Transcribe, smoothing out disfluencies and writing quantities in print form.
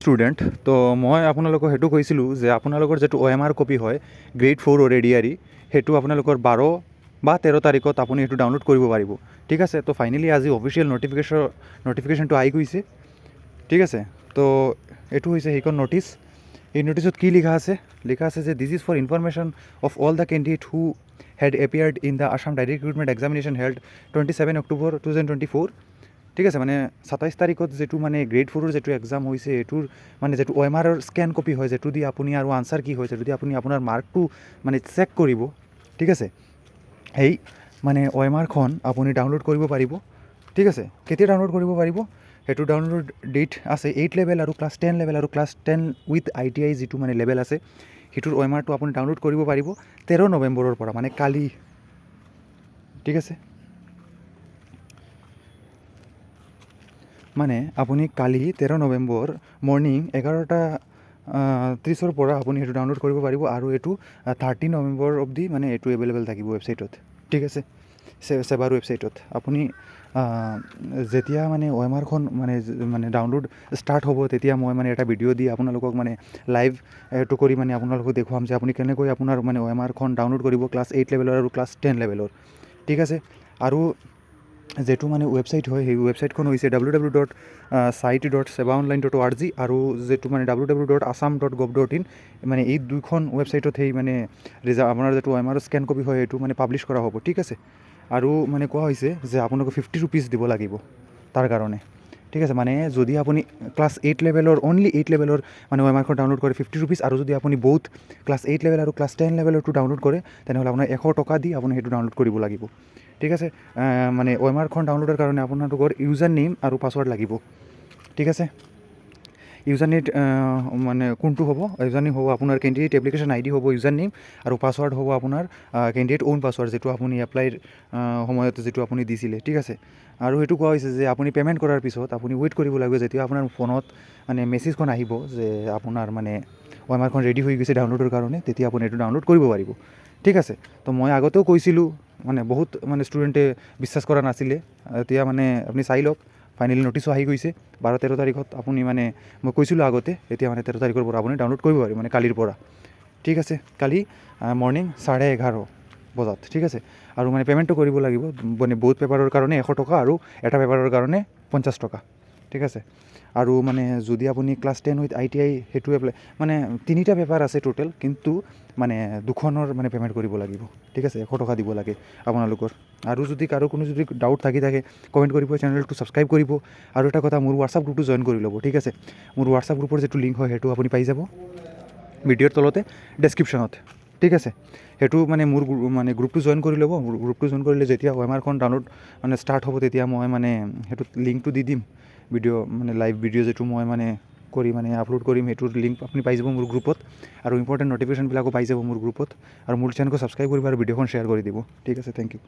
Student তো মই আপোনালোকক সেইটো কৈছিলোঁ যে আপোনালোকৰ যিটো OMR কপি হয় গ্ৰেড 4 এডিআৰই সেইটো আপোনালোকৰ 12 বা 13 তাৰিখত আপুনি সেইটো ডাউনলোড কৰিব পাৰিব ঠিক আছে। তো ফাইনেলি আজি অফিচিয়েল নটিফিকেশ্যনটো আহি গৈছে ঠিক আছে। তো এইটো হৈছে সেইখন নটিছ। এই নটিছত কি লিখা আছে যে this is for information of all the candidate who had appeared in the Assam Direct Recruitment Examination held 27 October 2024 ঠিক আছে। মানে 27 তাৰিখত যেটো মানে গ্ৰেড 4ৰ যেটো এক্সাম হৈছে এইটোৰ মানে যেটো OMRৰ স্কেন কপি হয় যেটো দি আপুনি আৰু আনসাৰ কি হৈছে যদি আপুনি আপোনাৰ মাৰ্কটো মানে চেক কৰিব ঠিক আছে। সেই মানে OMRখন আপুনি ডাউনলোড কৰিব পাৰিব ঠিক আছে। কেতিয়া ডাউনলোড কৰিব পাৰিব সেইটো ডাউনলোড ডেট আছে 8 লেভেল আৰু ক্লাছ 10 লেভেল আৰু ক্লাছ 10 উইথ ITI যেটো মানে লেভেল আছে সেইটোৰ OMRটো আপুনি ডাউনলোড কৰিব পাৰিব 13 নৱেম্বৰৰ পৰা মানে কালি ঠিক আছে। মানে আপুনি কালি 13 নৱেম্বৰ মৰ্নিং 11:30 পৰা আপুনি সেইটো ডাউনলোড কৰিব পাৰিব আৰু এইটো 13 নৱেম্বৰ অবধি মানে এইটো এভেইলেবল থাকিব ৱেবছাইটত ঠিক আছে। সেৱাৰ ৱেবছাইটত আপুনি যেতিয়া মানে OMRখন মানে ডাউনলোড ষ্টাৰ্ট হ'ব তেতিয়া মই মানে এটা ভিডিঅ' দি আপোনালোকক মানে লাইভ এইটো কৰি মানে আপোনালোকক দেখুৱাম যে আপুনি কেনেকৈ আপোনাৰ মানে OMRখন ডাউনলোড কৰিব ক্লাছ 8 লেভেলৰ আৰু ক্লাছ 10 লেভেলৰ ঠিক আছে। আৰু যেটো মানে ৱেবছাইট হয় সেই ৱেবছাইটখন হৈছে www.site.sevaonline.org আৰু যেটো মানে www.assam.gov.in মানে এই দুইখন ৱেবছাইটত সেই মানে আপোনাৰ যেটো OMR স্কেন কপি হয় এইটো মানে পাব্লিছ কৰা হ'ব ঠিক আছে। আৰু মানে কোৱা হৈছে যে আপোনালোকে 50 rupees দিব লাগিব তাৰ কাৰণে ঠিক আছে। মানে যদি আপুনি ক্লাছ 8 লেভেলৰ অনলি 8 লেভেলৰ মানে OMRখন ডাউনলোড কৰে 50 rupees আৰু যদি আপুনি বহুত ক্লাছ 8 লেভেল আৰু ক্লাছ 10 লেভেলৰটো ডাউনলোড কৰে তেনেহ'লে আপোনাৰ 100 টকা দি আপুনি সেইটো ডাউনলোড কৰিব লাগিব ঠিক আছে। মানে OMRখন ডাউনলোডৰ কাৰণে আপোনালোকৰ ইউজাৰ নেম আৰু পাছৱৰ্ড লাগিব ঠিক আছে। ইউজাৰ নেম মানে কোনটো হ'ব ইউজাৰ নেম হ'ব আপোনাৰ কেণ্ডিডেট এপ্লিকেশ্যন ID হ'ব ইউজাৰ নেম আৰু পাছৱৰ্ড হ'ব আপোনাৰ কেণ্ডিডেট ওন পাছৱৰ্ড যেটো আপুনি এপ্লাইৰ সময়ত যেটো আপুনি দিছিলে ঠিক আছে। আৰু সেইটো কোৱা হৈছে যে আপুনি পে'মেণ্ট কৰাৰ পিছত আপুনি ৱেইট কৰিব লাগিব যেতিয়া আপোনাৰ ফোনত মানে মেছেজখন আহিব যে আপোনাৰ মানে OMRখন ৰেডি হৈ গৈছে ডাউনলোডৰ কাৰণে তেতিয়া আপুনি এইটো ডাউনলোড কৰিব পাৰিব ঠিক আছে। তো মই আগতেও কৈছিলোঁ মানে বহুত মানে ষ্টুডেণ্টে বিশ্বাস কৰা নাছিলে এতিয়া মানে আপুনি চাই লওক ফাইনেলি নটিছো আহি গৈছে 12-13 তাৰিখত আপুনি মানে মই কৈছিলোঁ আগতে এতিয়া মানে 13 তাৰিখৰ পৰা আপুনি ডাউনলোড কৰিব পাৰিব মানে কালিৰ পৰা ঠিক আছে। কালি মৰ্নিং 11:30 বজাত ঠিক আছে। আৰু মানে পে'মেণ্টটো কৰিব লাগিব মানে বহুত পেপাৰৰ কাৰণে 100 টকা আৰু এটা পেপাৰৰ কাৰণে 50 টকা ঠিক আছে। আৰু মানে যদি আপুনি ক্লাছ 10 উইথ ITI সেইটো এপ্লাই মানে 3টা পেপাৰ আছে টোটেল কিন্তু মানে দুখনৰ মানে পে'মেণ্ট কৰিব লাগিব ঠিক আছে। 100 টকা দিব লাগে আপোনালোকৰ। আৰু যদি কাৰো কোনো যদি ডাউট থাকে কমেণ্ট কৰিব চেনেলটো ছাবস্ক্ৰাইব কৰিব আৰু এটা কথা মোৰ হোৱাটছআপ গ্ৰুপটো জইন কৰি ল'ব ঠিক আছে। মোৰ হোৱাটছআপ গ্ৰুপৰ যিটো লিংক হয় সেইটো আপুনি পাই যাব ভিডিঅ'ৰ তলতে ডেছক্ৰিপশ্যনত ঠিক আছে। সেইটো মানে মোৰ মানে গ্ৰুপটো জইন কৰি ল'ব। গ্ৰুপটো জইন কৰিলে যেতিয়া OMRখন ডাউনলোড মানে ষ্টাৰ্ট হ'ব তেতিয়া মই মানে সেইটো লিংকটো দি দিম ভিডিঅ' মানে লাইভ ভিডিঅ' যেটো মই মানে কৰি মানে আপলোড কৰিম সেইটোৰ লিংক আপুনি পাই যাব মোৰ গ্ৰুপত আৰু ইম্পৰ্টেণ্ট নটিফিকেশ্যনবিলাকো পাই যাব মোৰ গ্ৰুপত আৰু মোৰ চেনেলটো ছাবস্ক্ৰাইব কৰিব আৰু ভিডিঅ'খন শ্বেয়াৰ কৰি দিব ঠিক আছে। Thank U.